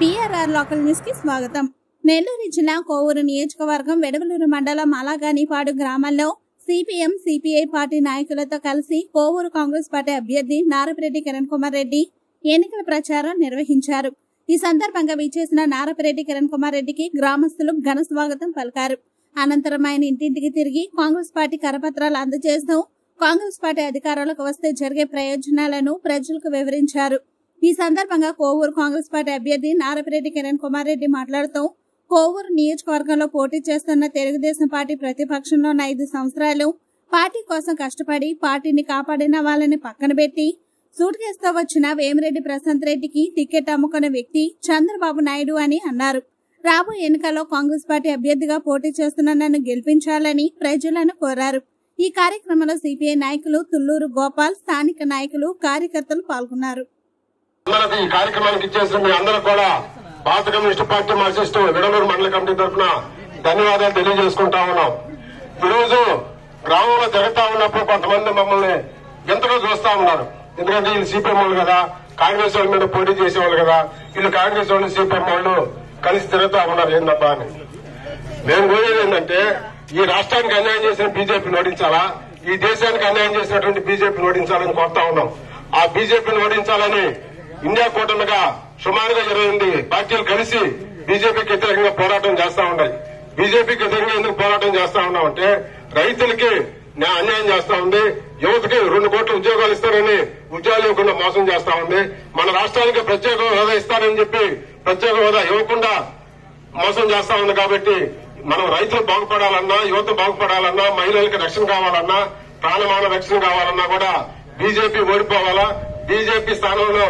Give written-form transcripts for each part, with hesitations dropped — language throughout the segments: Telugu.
BRR లోకల్ న్యూస్ కి స్వాగతం. నెల్లూరు జిల్లా కోవూరు నియోజకవర్గం వెడవలూరు మండలం అలాగానిపాడు గ్రామంలో సిపిఎం సిపిఐ పార్టీ నాయకులతో కలిసి కోవూరు కాంగ్రెస్ పార్టీ అభ్యర్థి నారపిరెడ్డి కిరణ్ కుమార్ రెడ్డి ఎన్నికల ప్రచారం నిర్వహించారు. ఈ సందర్భంగా విచ్చేసిన నారపిరెడ్డి కిరణ్ కుమార్ రెడ్డికి గ్రామస్తులు ఘన స్వాగతం పలికారు. అనంతరం ఆయన ఇంటింటికి తిరిగి కాంగ్రెస్ పార్టీ కరపత్రాలు అందజేస్తూ కాంగ్రెస్ పార్టీ అధికారంలోకి వస్తే జరిగే ప్రయోజనాలను ప్రజలకు వివరించారు. ఈ సందర్భంగా కోవూరు కాంగ్రెస్ పార్టీ అభ్యర్థి నారపిరెడ్డి కిరణ్ కుమార్ రెడ్డి మాట్లాడుతూ కోవూరు నియోజకవర్గంలో పోటీ చేస్తున్న తెలుగుదేశం పార్టీ ప్రతిపక్షంలో ఉన్న 5 సంవత్సరాలు పార్టీ కోసం కష్టపడి పార్టీని కాపాడిన వాళ్ళని పక్కన పెట్టి సూట్ కేసుతో వచ్చిన వేమిరెడ్డి ప్రశాంత్ రెడ్డికి టికెట్ అమ్ముకున్న వ్యక్తి చంద్రబాబు నాయుడు అని అన్నారు. రాబోయే ఎన్నికల్లో కాంగ్రెస్ పార్టీ అభ్యర్థిగా పోటీ చేస్తున్న నన్ను గెలిపించాలని ప్రజలను కోరారు. ఈ కార్యక్రమంలో సిపిఐ నాయకులు తుళ్లూరు గోపాల్, స్థానిక నాయకులు, కార్యకర్తలు పాల్గొన్నారు. ఈ కార్యక్రమానికి ఇచ్చేసిన మీ అందరూ కూడా భారత కమ్యూనిస్టు పార్టీ మార్క్సిస్టు వెడలూరు మండల కమిటీ తరఫున ధన్యవాదాలు తెలియజేసుకుంటా ఉన్నాం. ఈరోజు గ్రామంలో జరుగుతా ఉన్నప్పుడు కొంతమంది మమ్మల్ని ఎంతగా చూస్తా ఉన్నారు. ఎందుకంటే వీళ్ళు సిపిఎం వాళ్ళు కదా, కాంగ్రెస్ వాళ్ళ మీద పోటీ చేసేవాళ్ళు కదా, వీళ్ళు కాంగ్రెస్ వాళ్ళు సిపిఎం వాళ్ళు కలిసి తిరుగుతా ఉన్నారు ఏందబ్బా అని. మేము కోరేది ఏంటంటే ఈ రాష్ట్రానికి అన్యాయం చేసిన బీజేపీని ఓడించాలా, ఈ దేశానికి అన్యాయం చేసినటువంటి బీజేపీని ఓడించాలని కోరుతా ఉన్నాం. ఆ బీజేపీని ఓడించాలని ఇండియా కూటమిగా సుమారుగా 28 పార్టీలు కలిసి బీజేపీకి వ్యతిరేకంగా పోరాటం చేస్తా ఉన్నాయి. బీజేపీకి వ్యతిరేకంగా ఎందుకు పోరాటం చేస్తా ఉన్నామంటే రైతులకి అన్యాయం చేస్తా ఉంది, యువతకి 2 కోట్ల ఉద్యోగాలు ఇస్తారని ఉద్యోగాలు ఇవ్వకుండా మోసం చేస్తా ఉంది, మన రాష్ట్రానికి ప్రత్యేక హోదా ఇస్తారని చెప్పి ప్రత్యేక హోదా ఇవ్వకుండా మోసం చేస్తా ఉంది. కాబట్టి మనం రైతులు బాగుపడాలన్నా, యువత బాగుపడాలన్నా, మహిళలకి రక్షణ కావాలన్నా, ప్రాణమాన రక్షణ కావాలన్నా కూడా బీజేపీ ఓడిపోవాలా. బీజేపీ స్థానంలో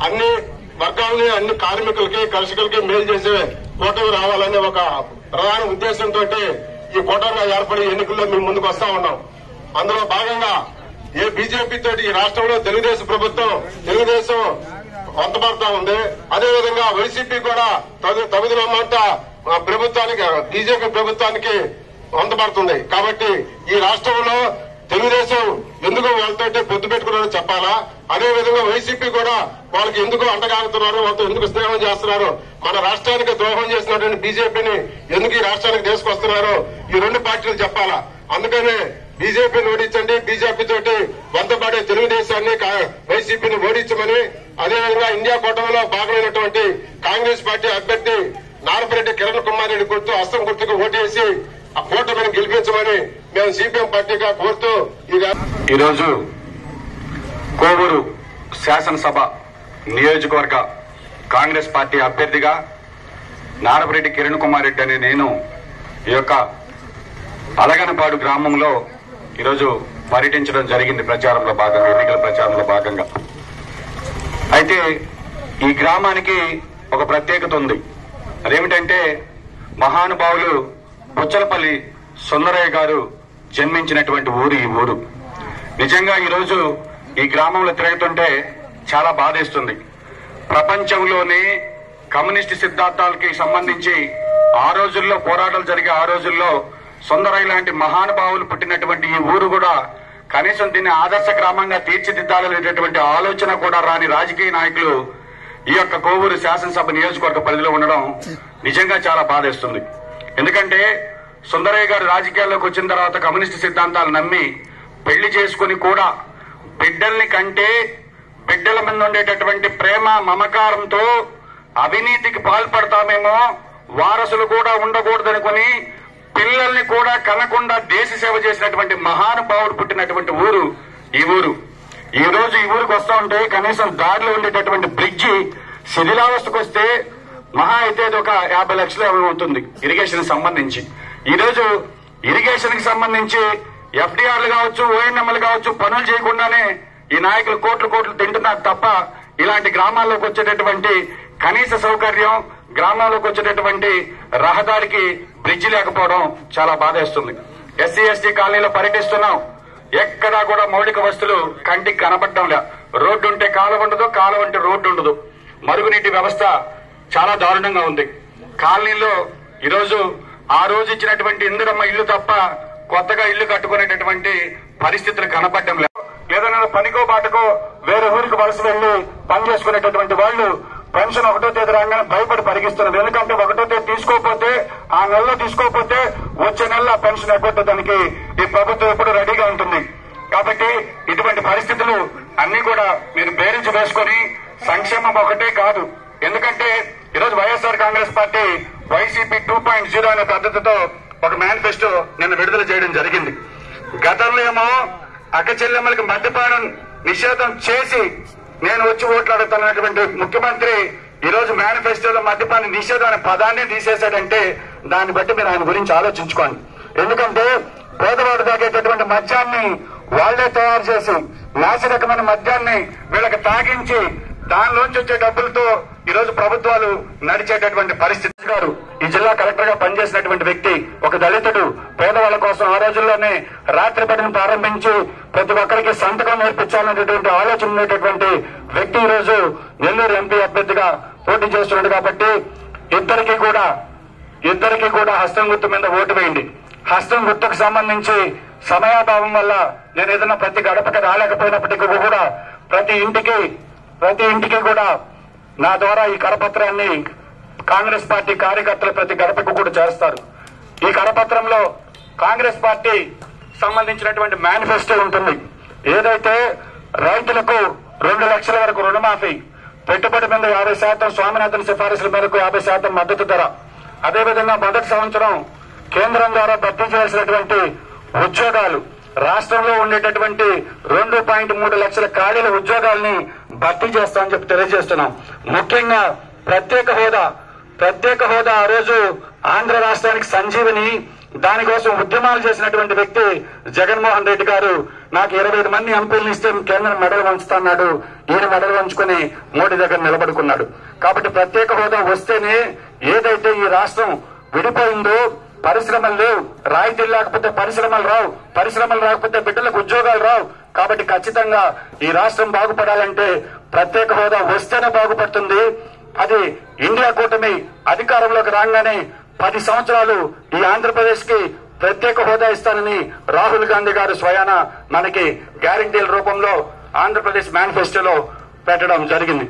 అన్ని వర్గాలని, అన్ని కార్మికులకి, కర్షకులకి మేలు చేసే కూటమి రావాలనే ఒక ప్రధాన ఉద్దేశంతో ఈ కూటమిగా ఏర్పడి ఎన్నికల్లో మేము ముందుకు వస్తా ఉన్నాం. అందులో భాగంగా బీజేపీ తోటి ఈ రాష్ట్రంలో తెలుగుదేశం వంతపడతా ఉంది. అదేవిధంగా వైసీపీ కూడా తగుదలమాట ప్రభుత్వానికి, బీజేపీ ప్రభుత్వానికి వంతపడుతుంది. కాబట్టి ఈ రాష్ట్రంలో తెలుగుదేశం ఎందుకు వాళ్ళతో పొత్తు పెట్టుకున్నారో చెప్పాలా, అదేవిధంగా వైసీపీ కూడా వాళ్ళకి ఎందుకు అంటగాగుతున్నారు, వాళ్ళతో ఎందుకు స్నేహం చేస్తున్నారు, మన రాష్ట్రానికి ద్రోహం చేసినటువంటి బీజేపీని ఎందుకు ఈ రాష్ట్రానికి తీసుకొస్తున్నారో ఈ 2 పార్టీలు చెప్పాలా. అందుకనే బీజేపీని ఓడించండి, బీజేపీ తోటి వంతపడే తెలుగుదేశాన్ని, వైసీపీని ఓడించమని, అదేవిధంగా ఇండియా కూటమిలో భాగమైనటువంటి కాంగ్రెస్ పార్టీ అభ్యర్థి నారపిరెడ్డి కిరణ్ కుమార్ రెడ్డి గుర్తు హస్తం గుర్తుకు ఓటేసి ఆ కూటమిని గెలిపించమని మేము సిపిఎం పార్టీగా కోరుతూ ఈరోజు కోవూరు శాసనసభ నియోజకవర్గ కాంగ్రెస్ పార్టీ అభ్యర్థిగా నారపిరెడ్డి కిరణ్ కుమార్ రెడ్డి అనే నేను ఈ యొక్క అలగనపాడు గ్రామంలో ఈరోజు పర్యటించడం జరిగింది. ప్రచారంలో భాగంగా, ఎన్నికల ప్రచారంలో భాగంగా. అయితే ఈ గ్రామానికి ఒక ప్రత్యేకత ఉంది. అదేమిటంటే మహానుభావులు బుచ్చలపల్లి సుందరయ్య గారు జన్మించినటువంటి ఊరు ఈ ఊరు. నిజంగా ఈరోజు ఈ గ్రామంలో తిరుగుతుంటే చాలా బాధేస్తుంది. ప్రపంచంలోనే కమ్యూనిస్టు సిద్ధాంతాలకి సంబంధించి ఆ రోజుల్లో పోరాటాలు జరిగే ఆ రోజుల్లో సుందరయ్య లాంటి మహానుభావులు పుట్టినటువంటి ఈ ఊరు కూడా కనీసం దీన్ని ఆదర్శ గ్రామంగా తీర్చిదిద్దాలనేటటువంటి ఆలోచన కూడా రాని రాజకీయ నాయకులు ఈ యొక్క కోవూరు శాసనసభ నియోజకవర్గ పరిధిలో ఉండడం నిజంగా చాలా బాధేస్తుంది. ఎందుకంటే సుందరయ్య గారు రాజకీయాల్లోకి వచ్చిన తర్వాత కమ్యూనిస్టు సిద్ధాంతాలు నమ్మి పెళ్లి చేసుకుని కూడా బిడ్డల్ని కంటే బిడ్డల మీద ఉండేటటువంటి ప్రేమ మమకారంతో అవినీతికి పాల్పడతామేమో, వారసులు కూడా ఉండకూడదనుకుని పిల్లల్ని కూడా కనకుండా దేశ సేవ చేసినటువంటి మహానుభావుడు పుట్టినటువంటి ఊరు ఈ ఊరు. ఈ రోజు ఈ ఊరికి వస్తా ఉంటే కనీసం దారిలో ఉండేటటువంటి బ్రిడ్జి శిథిలావస్థకు వస్తే మహా అయితే ఒక 50 లక్షలు అవుతుంది ఇరిగేషన్ సంబంధించి. ఈ రోజు ఇరిగేషన్ కి సంబంధించి ఎఫ్డీఆర్లు కావచ్చు, ఓఎన్ఎంలు కావచ్చు, పనులు చేయకుండానే ఈ నాయకులు కోట్లు తింటున్నారు తప్ప ఇలాంటి గ్రామాల్లోకి వచ్చేటటువంటి కనీస సౌకర్యం, గ్రామంలోకి వచ్చేటటువంటి రహదారికి బ్రిడ్జి లేకపోవడం చాలా బాధేస్తుంది. ఎస్సీ ఎస్టీ కాలనీలో పర్యటిస్తున్నాం, ఎక్కడా కూడా మౌలిక వస్తువులు కంటికి కనపడడం లే. రోడ్డు ఉంటే కాలువ ఉండదు, కాలువ ఉంటే రోడ్డు ఉండదు. మరుగునీటి వ్యవస్థ చాలా దారుణంగా ఉంది. కాలనీలో ఈరోజు ఆ రోజు ఇచ్చినటువంటి ఇందిరమ్మ ఇల్లు తప్ప కొత్తగా ఇల్లు కట్టుకునేటటువంటి పరిస్థితులు కనపడడం లేదు. లేదన్నా పనికో బాటకో వేరే ఊరికి వలస వెళ్లి పని చేసుకునేటటువంటి వాళ్ళు పెన్షన్ 1వ తేదీ రాగానే భయపడి పరిగిస్తున్నారు. ఎందుకంటే 1వ తేదీ తీసుకోకపోతే, ఆ నెలలో తీసుకోకపోతే వచ్చే నెల పెన్షన్ ఎగ్గొట్టడానికి ఈ ప్రభుత్వం ఎప్పుడు రెడీగా ఉంటుంది. కాబట్టి ఇటువంటి పరిస్థితులు అన్ని కూడా మీరు బేరించి వేసుకొని సంక్షేమం ఒకటే కాదు. ఎందుకంటే ఈరోజు వైఎస్ఆర్ కాంగ్రెస్ పార్టీ వైసీపీ 2.0 అనే పద్ధతితో ఒక మేనిఫెస్టో నిన్న విడుదల చేయడం జరిగింది. గతంలో ఏమో అక్కచెల్లెమ్మలకి మద్యపానం నిషేధం చేసి నేను వచ్చి ఓట్లాడుతున్నటువంటి ముఖ్యమంత్రి ఈరోజు మేనిఫెస్టోలో మద్యపాన నిషేధం అనే పదాన్ని తీసేశాడంటే దాన్ని బట్టి మీరు ఆయన గురించి ఆలోచించుకోండి. ఎందుకంటే పేదవాడు తాగేటటువంటి మద్యాన్ని వాళ్లే తయారు చేసి నాసి రకమైన మద్యాన్ని వీళ్ళకి తాగించి దానిలోంచి వచ్చే డబ్బులతో ఈరోజు ప్రభుత్వాలు నడిచేటటువంటి పరిస్థితి. గారు ఈ జిల్లా కలెక్టర్ గా పనిచేసినటువంటి వ్యక్తి, ఒక దళితుడు, పేదవాళ్ల కోసం ఆ రోజుల్లోనే రాత్రి పనిని ప్రారంభించి ప్రతి ఒక్కరికి సంతకం నేర్పించాలనేటువంటి ఆలోచన ఉండేటటువంటి వ్యక్తి ఈ రోజు నెల్లూరు ఎంపీ అభ్యర్థిగా పోటీ చేస్తున్నాడు. కాబట్టి ఇద్దరికి కూడా హస్తం గుర్తు మీద ఓటు వేయండి. హస్తం గుర్తుకు సంబంధించి సమయాభావం వల్ల నేను ఏదైనా ప్రతి గడపకి రాలేకపోయినప్పటికీ కూడా ప్రతి ఇంటికి కూడా నా ద్వారా ఈ కరపత్రాన్ని కాంగ్రెస్ పార్టీ కార్యకర్తలు ప్రతి గడపకు కూడా చేస్తారు. ఈ కరపత్రంలో కాంగ్రెస్ పార్టీ సంబంధించినటువంటి మేనిఫెస్టో ఉంటుంది. ఏదైతే రైతులకు 2 లక్షల వరకు రుణమాఫీ, పెట్టుబడి మీద 50%, స్వామినాథన్ సిఫారసుల మేరకు 50% మద్దతు ధర, అదేవిధంగా మొదటి సంవత్సరం కేంద్రం ద్వారా భర్తీ చేయాల్సినటువంటి ఉద్యోగాలు, రాష్ట్రంలో ఉండేటటువంటి 2.3 లక్షల ఖాళీల ఉద్యోగాల్ని భర్తీ చేస్తామని చెప్పి తెలియజేస్తున్నాం. ముఖ్యంగా ప్రత్యేక హోదా ఆ రోజు ఆంధ్ర రాష్ట్రానికి సంజీవని, దానికోసం ఉద్యమాలు చేసినటువంటి వ్యక్తి జగన్మోహన్ రెడ్డి గారు నాకు 25 మంది ఎంపీలను ఇస్తే కేంద్రం మెడలు వంచుతున్నాడు. ఈయన మెడలు వంచుకుని మోడీ దగ్గర నిలబడుకున్నాడు. కాబట్టి ప్రత్యేక హోదా వస్తేనే ఏదైతే ఈ రాష్ట్రం విడిపోయిందో, పరిశ్రమలు లేవు, రాయితీలు లేకపోతే పరిశ్రమలు రావు, పరిశ్రమలు రాకపోతే బిడ్డలకు ఉద్యోగాలు రావు. కాబట్టి ఖచ్చితంగా ఈ రాష్ట్రం బాగుపడాలంటే ప్రత్యేక హోదా వస్తేనే బాగుపడుతుంది. అది ఇండియా కూటమి అధికారంలోకి రాగానే 10 సంవత్సరాలు ఈ ఆంధ్రప్రదేశ్ కి ప్రత్యేక హోదా ఇస్తానని రాహుల్ గాంధీ గారు స్వయాన మనకి గ్యారంటీల రూపంలో ఆంధ్రప్రదేశ్ మేనిఫెస్టోలో పెట్టడం జరిగింది.